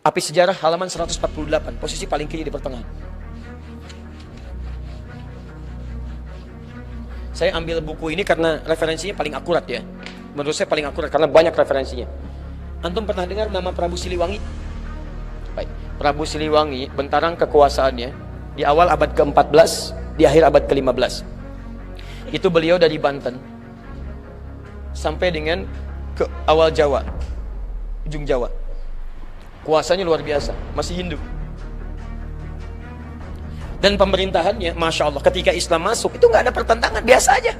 Api Sejarah halaman 148, posisi paling kiri di pertengahan. Saya ambil buku ini karena referensinya paling akurat ya. Menurut saya paling akurat karena banyak referensinya. Antum pernah dengar nama Prabu Siliwangi? Baik, Prabu Siliwangi bentarang kekuasaannya di awal abad ke-14, di akhir abad ke-15. Itu beliau dari Banten sampai dengan ke awal Jawa, ujung Jawa. Kuasanya luar biasa, masih Hindu. Dan pemerintahannya, Masya Allah, ketika Islam masuk, itu nggak ada pertentangan, biasa aja.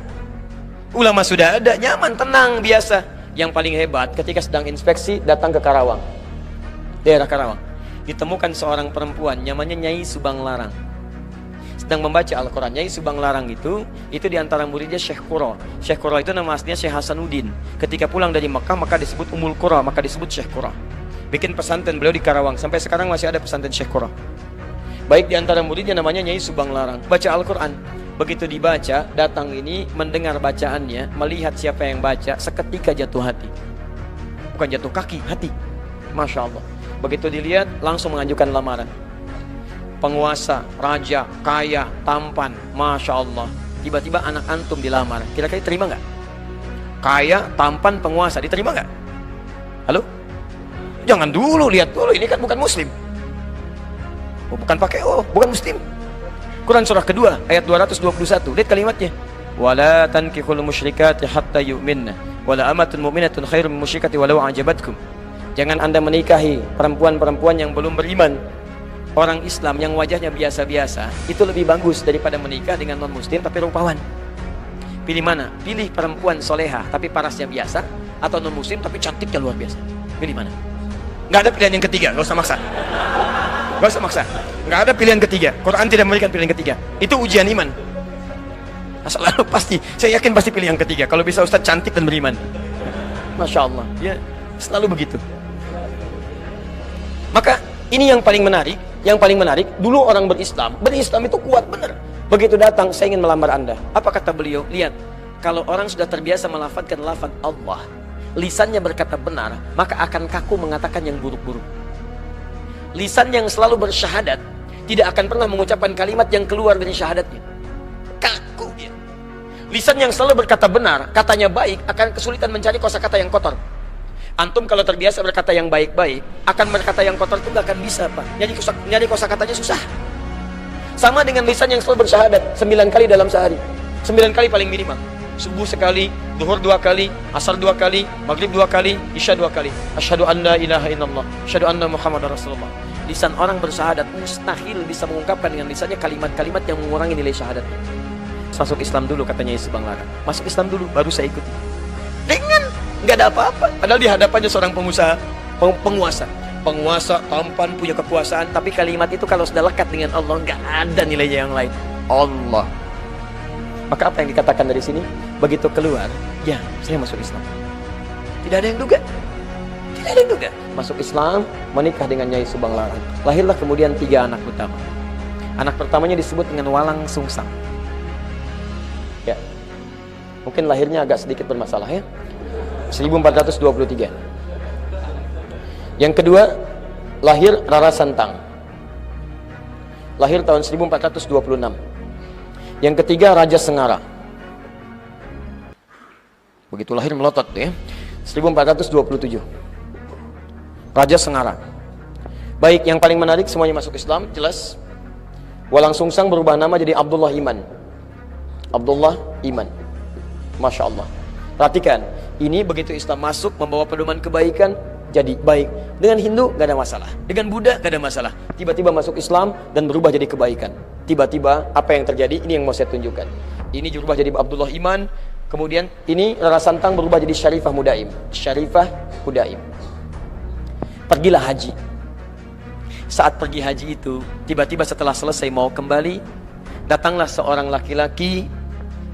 Ulama sudah ada, nyaman, tenang, biasa. Yang paling hebat, ketika sedang inspeksi, datang ke Karawang, daerah Karawang. Ditemukan seorang perempuan, namanya Nyai Subang Larang. Sedang membaca Al-Quran. Nyai Subang Larang itu diantara muridnya Syekh Qura. Syekh Qura itu nama aslinya Syekh Hasanuddin. Ketika pulang dari Mekah, maka disebut Ummul Qura, maka disebut Syekh Qura. Bikin pesantren beliau di Karawang. Sampai sekarang masih ada pesantren Syekh Qura. Baik diantara muridnya namanya Nyai Subang Larang. Baca Al-Quran. Begitu dibaca, datang ini mendengar bacaannya, melihat siapa yang baca, seketika jatuh hati. Bukan jatuh kaki, hati. Masya Allah. Begitu dilihat, langsung mengajukan lamaran. Penguasa, raja, kaya, tampan, Masya Allah. Tiba-tiba anak antum dilamar. Kira-kira terima nggak? Kaya, tampan, penguasa, diterima nggak? Halo? Jangan dulu, lihat dulu, ini kan bukan muslim. Oh, bukan pakai bukan muslim. Quran surah kedua ayat 221. Lihat kalimatnya. Wala tankihul musyrikati hatta yu'minna wala amatun mu'minatun khairum min musyrikati walau a'jabatkum. Jangan Anda menikahi perempuan-perempuan yang belum beriman. Orang Islam yang wajahnya biasa-biasa itu lebih bagus daripada menikah dengan non-muslim tapi rupawan. Pilih mana? Pilih perempuan soleha tapi parasnya biasa, atau non-muslim tapi cantiknya luar biasa. Pilih mana? Nggak ada pilihan yang ketiga, nggak usah maksa. Nggak usah maksa. Nggak ada pilihan ketiga. Quran tidak memberikan pilihan ketiga. Itu ujian iman. Selalu pasti, saya yakin pasti pilih yang ketiga. Kalau bisa Ustaz cantik dan beriman. Masya Allah. Ya, selalu begitu. Maka ini yang paling menarik. Yang paling menarik, dulu orang berislam itu kuat benar. Begitu datang, saya ingin melamar Anda. Apa kata beliau? Lihat, kalau orang sudah terbiasa melafadzkan lafaz Allah, lisannya berkata benar, maka akan kaku mengatakan yang buruk-buruk. Lisan yang selalu bersyahadat tidak akan pernah mengucapkan kalimat yang keluar dari syahadatnya. Kaku dia. Lisan yang selalu berkata benar, katanya baik, akan kesulitan mencari kosakata yang kotor. Antum kalau terbiasa berkata yang baik-baik, akan berkata yang kotor itu nggak akan bisa, Pak. Nyari kosakatanya susah. Sama dengan lisan yang selalu bersyahadat 9 kali dalam sehari. 9 kali paling minimal. Subuh sekali, duhur 2 kali, asar 2 kali, maghrib 2 kali, isya 2 kali. Asyhadu an la ilaha illallah, asyhadu anna Muhammadar Rasulullah. Lisan orang bersyahadat mustahil bisa mengungkapkan dengan lisannya kalimat-kalimat yang mengurangi nilai syahadatnya. Masuk Islam dulu, katanya Subang Larang. Masuk Islam dulu, baru saya ikut. Dengan nggak ada apa-apa. Padahal di hadapannya seorang pengusaha, penguasa tampan, punya kekuasaan, tapi kalimat itu kalau sudah lekat dengan Allah nggak ada nilainya yang lain. Allah. Maka apa yang dikatakan dari sini? Begitu keluar, ya saya masuk Islam. Tidak ada yang duga. Tidak ada yang duga. Masuk Islam, menikah dengan Nyai Subang Larang. Lahirlah kemudian 3 anak utama. Anak pertamanya disebut dengan Walang Sungsang. Ya, mungkin lahirnya agak sedikit bermasalah ya. 1423. Yang kedua, lahir Rara Santang. Lahir tahun 1426. Yang ketiga, Raja Sengara. Begitu lahir melotot ya. 1427. Raja Sengara. Baik, yang paling menarik semuanya masuk Islam, jelas. Walang Sungsang berubah nama jadi Abdullah Iman. Abdullah Iman. Masya Allah. Perhatikan, ini begitu Islam masuk membawa pedoman kebaikan, jadi baik. Dengan Hindu gak ada masalah, dengan Buddha gak ada masalah. Tiba-tiba masuk Islam dan berubah jadi kebaikan. Tiba-tiba apa yang terjadi? Ini yang mau saya tunjukkan. Ini berubah jadi Abdullah Iman. Kemudian ini Rara Santang berubah jadi Syarifah Mudaim. Syarifah Mudaim. Pergilah haji. Saat pergi haji itu, tiba-tiba setelah selesai mau kembali, datanglah seorang laki-laki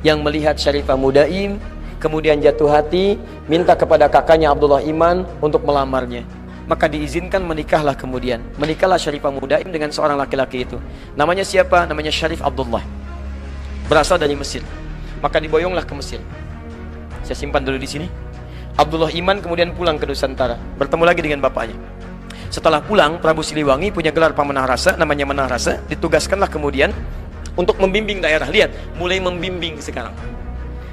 yang melihat Syarifah Mudaim, kemudian jatuh hati, minta kepada kakaknya Abdullah Iman untuk melamarnya. Maka diizinkan, menikahlah kemudian. Menikahlah Syarifah Mudaim dengan seorang laki-laki itu. Namanya siapa? Namanya Syarif Abdullah. Berasal dari Mesir. Maka diboyonglah ke Mesir. Saya simpan dulu di sini. Abdullah Iman kemudian pulang ke Nusantara, bertemu lagi dengan bapaknya. Setelah pulang, Prabu Siliwangi punya gelar Pamanah Rasa, namanya Manah Rasa, ditugaskanlah kemudian untuk membimbing daerah. Lihat, mulai membimbing sekarang.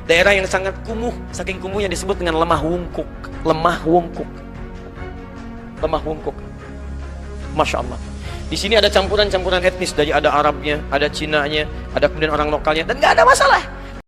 Daerah yang sangat kumuh, saking kumuhnya disebut dengan lemah wungkuk. Lemah wungkuk. Lemah wungkuk. Masya Allah. Di sini ada campuran-campuran etnis, dari ada Arabnya, ada Cinanya, ada kemudian orang lokalnya, dan nggak ada masalah.